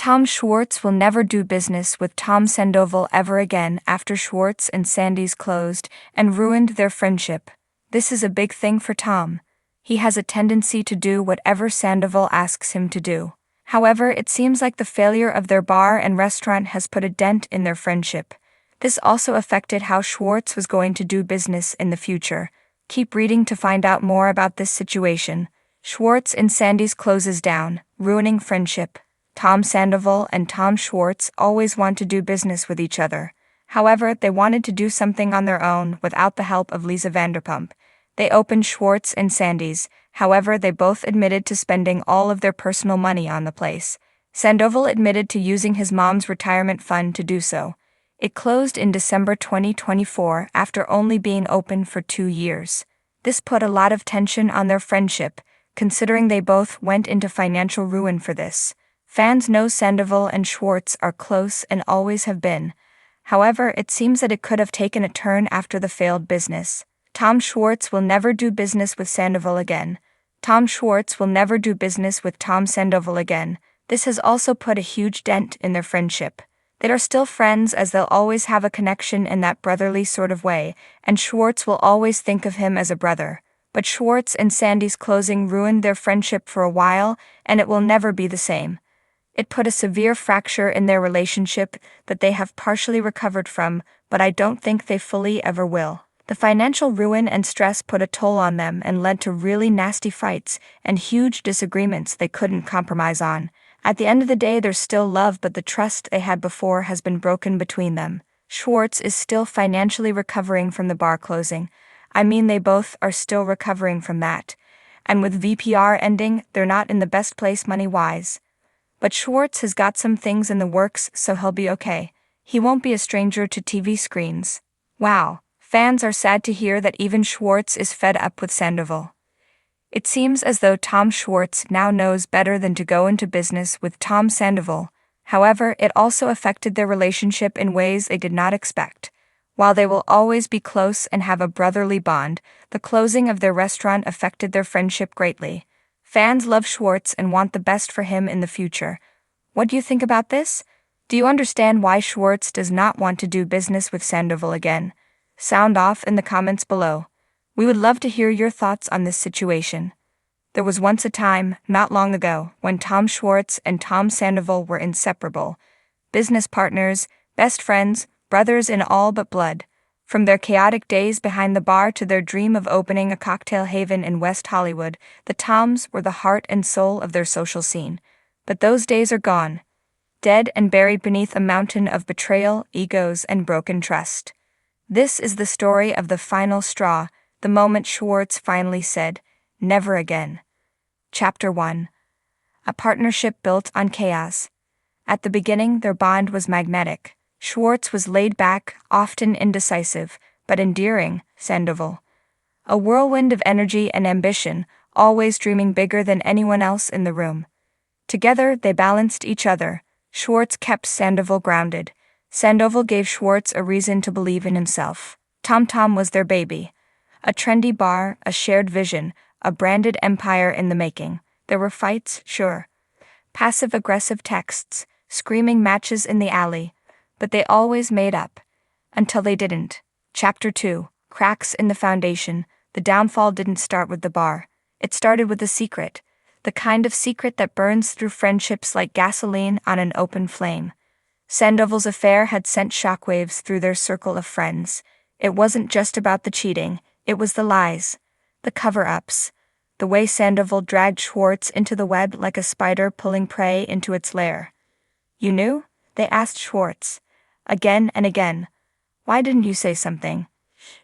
Tom Schwartz will never do business with Tom Sandoval ever again after Schwartz and Sandy's closed and ruined their friendship. This is a big thing for Tom. He has a tendency to do whatever Sandoval asks him to do. However, it seems like the failure of their bar and restaurant has put a dent in their friendship. This also affected how Schwartz was going to do business in the future. Keep reading to find out more about this situation. Schwartz and Sandy's closes down, ruining friendship. Tom Sandoval and Tom Schwartz always want to do business with each other. However, they wanted to do something on their own without the help of Lisa Vanderpump. They opened Schwartz and Sandy's. However, they both admitted to spending all of their personal money on the place. Sandoval admitted to using his mom's retirement fund to do so. It closed in December 2024 after only being open for 2 years. This put a lot of tension on their friendship, considering they both went into financial ruin for this. Fans know Sandoval and Schwartz are close and always have been. However, it seems that it could have taken a turn after the failed business. Tom Schwartz will never do business with Sandoval again. Tom Schwartz will never do business with Tom Sandoval again. This has also put a huge dent in their friendship. They are still friends as they'll always have a connection in that brotherly sort of way, and Schwartz will always think of him as a brother. But Schwartz and Sandy's closing ruined their friendship for a while, and it will never be the same. It put a severe fracture in their relationship that they have partially recovered from, but I don't think they fully ever will. The financial ruin and stress put a toll on them and led to really nasty fights and huge disagreements they couldn't compromise on. At the end of the day, there's still love, but the trust they had before has been broken between them. Schwartz is still financially recovering from the bar closing. I mean, they both are still recovering from that. And with VPR ending, they're not in the best place money-wise. But Schwartz has got some things in the works, so he'll be okay. He won't be a stranger to TV screens. Wow, fans are sad to hear that even Schwartz is fed up with Sandoval. It seems as though Tom Schwartz now knows better than to go into business with Tom Sandoval. However, it also affected their relationship in ways they did not expect. While they will always be close and have a brotherly bond, the closing of their restaurant affected their friendship greatly. Fans love Schwartz and want the best for him in the future. What do you think about this? Do you understand why Schwartz does not want to do business with Sandoval again? Sound off in the comments below. We would love to hear your thoughts on this situation. There was once a time, not long ago, when Tom Schwartz and Tom Sandoval were inseparable. Business partners, best friends, brothers in all but blood. From their chaotic days behind the bar to their dream of opening a cocktail haven in West Hollywood, the Toms were the heart and soul of their social scene. But those days are gone, dead and buried beneath a mountain of betrayal, egos, and broken trust. This is the story of the final straw, the moment Schwartz finally said, "Never again." Chapter 1. A partnership built on chaos. At the beginning, their bond was magnetic. Schwartz was laid back, often indecisive, but endearing. Sandoval, a whirlwind of energy and ambition, always dreaming bigger than anyone else in the room. Together, they balanced each other. Schwartz kept Sandoval grounded. Sandoval gave Schwartz a reason to believe in himself. Tom was their baby. A trendy bar, a shared vision, a branded empire in the making. There were fights, sure. Passive-aggressive texts, screaming matches in the alley. But they always made up. Until they didn't. Chapter 2. Cracks in the foundation. The downfall didn't start with the bar. It started with a secret. The kind of secret that burns through friendships like gasoline on an open flame. Sandoval's affair had sent shockwaves through their circle of friends. It wasn't just about the cheating, it was the lies. The cover-ups. The way Sandoval dragged Schwartz into the web like a spider pulling prey into its lair. "You knew?" they asked Schwartz. Again and again. "Why didn't you say something?"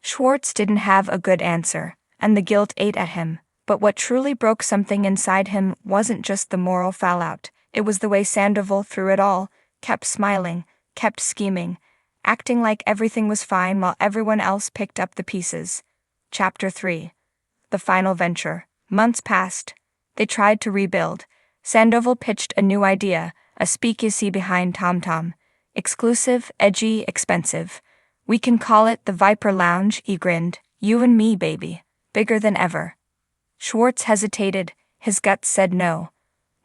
Schwartz didn't have a good answer, and the guilt ate at him. But what truly broke something inside him wasn't just the moral fallout. It was the way Sandoval, through it all, kept smiling, kept scheming, acting like everything was fine while everyone else picked up the pieces. Chapter 3. The final venture. Months passed. They tried to rebuild. Sandoval pitched a new idea, a speakeasy behind Tom. Exclusive, edgy, expensive. "We can call it the Viper Lounge," he grinned. "You and me, baby. Bigger than ever." Schwartz hesitated. His gut said no.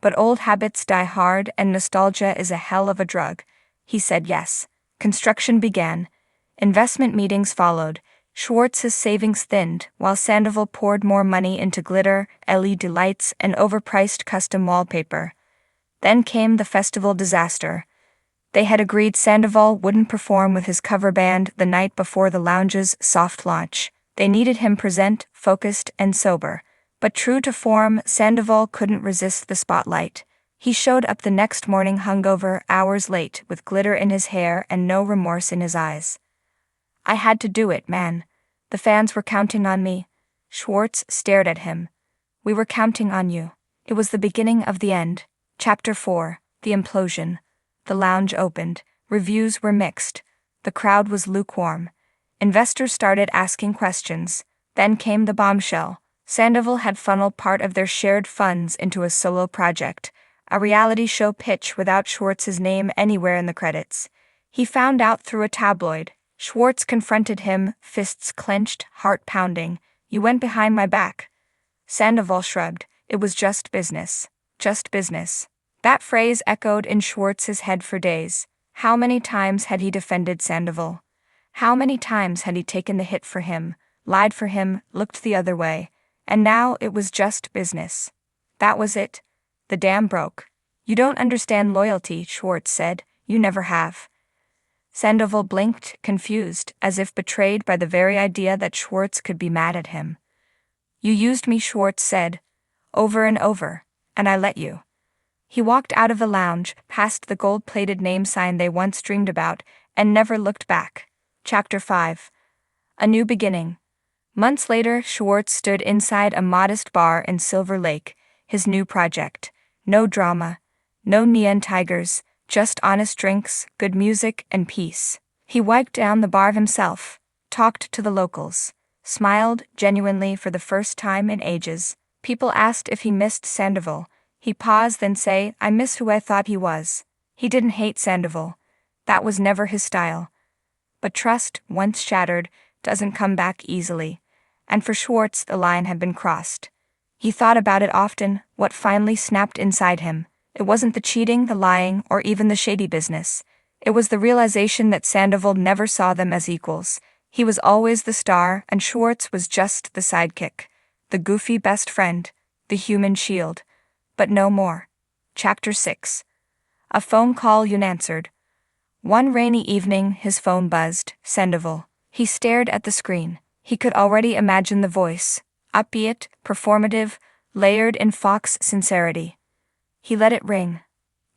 But old habits die hard and nostalgia is a hell of a drug. He said yes. Construction began. Investment meetings followed. Schwartz's savings thinned, while Sandoval poured more money into glitter, LED lights, and overpriced custom wallpaper. Then came the festival disaster. They had agreed Sandoval wouldn't perform with his cover band the night before the lounge's soft launch. They needed him present, focused, and sober. But true to form, Sandoval couldn't resist the spotlight. He showed up the next morning hungover, hours late, with glitter in his hair and no remorse in his eyes. "I had to do it, man. The fans were counting on me." Schwartz stared at him. "We were counting on you." It was the beginning of the end. Chapter 4, The Implosion. The lounge opened. Reviews were mixed. The crowd was lukewarm. Investors started asking questions. Then came the bombshell. Sandoval had funneled part of their shared funds into a solo project, a reality show pitch without Schwartz's name anywhere in the credits. He found out through a tabloid. Schwartz confronted him, fists clenched, heart pounding. "You went behind my back." Sandoval shrugged. "It was just business. Just business." That phrase echoed in Schwartz's head for days. How many times had he defended Sandoval? How many times had he taken the hit for him, lied for him, looked the other way? And now it was just business. That was it. The dam broke. "You don't understand loyalty," Schwartz said. "You never have." Sandoval blinked, confused, as if betrayed by the very idea that Schwartz could be mad at him. "You used me," Schwartz said, "over and over, and I let you." He walked out of the lounge, past the gold-plated name sign they once dreamed about, and never looked back. Chapter 5. A New Beginning. Months later, Schwartz stood inside a modest bar in Silver Lake, his new project. No drama, no neon tigers, just honest drinks, good music, and peace. He wiped down the bar himself, talked to the locals, smiled genuinely for the first time in ages. People asked if he missed Sandoval. He paused, then say, "I miss who I thought he was." He didn't hate Sandoval. That was never his style. But trust, once shattered, doesn't come back easily. And for Schwartz, the line had been crossed. He thought about it often. What finally snapped inside him? It wasn't the cheating, the lying, or even the shady business. It was the realization that Sandoval never saw them as equals. He was always the star, and Schwartz was just the sidekick, the goofy best friend, the human shield. But no more. Chapter 6. A phone call unanswered. One rainy evening, his phone buzzed. Sandoval. He stared at the screen. He could already imagine the voice, upbeat, performative, layered in Fox sincerity. He let it ring.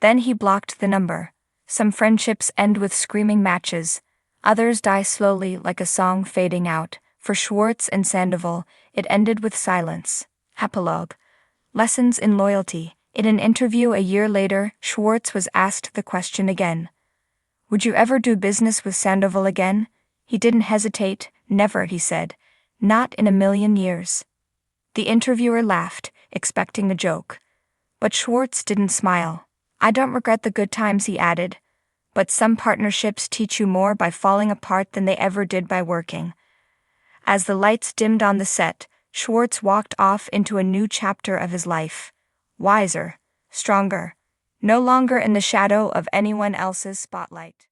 Then he blocked the number. Some friendships end with screaming matches. Others die slowly like a song fading out. For Schwartz and Sandoval, it ended with silence. Epilogue. Lessons in loyalty. In an interview a year later, Schwartz was asked the question again. "Would you ever do business with Sandoval again?" He didn't hesitate. "Never," he said. "Not in a million years." The interviewer laughed, expecting a joke. But Schwartz didn't smile. "I don't regret the good times," he added. "But some partnerships teach you more by falling apart than they ever did by working." As the lights dimmed on the set, Schwartz walked off into a new chapter of his life. Wiser, stronger, no longer in the shadow of anyone else's spotlight.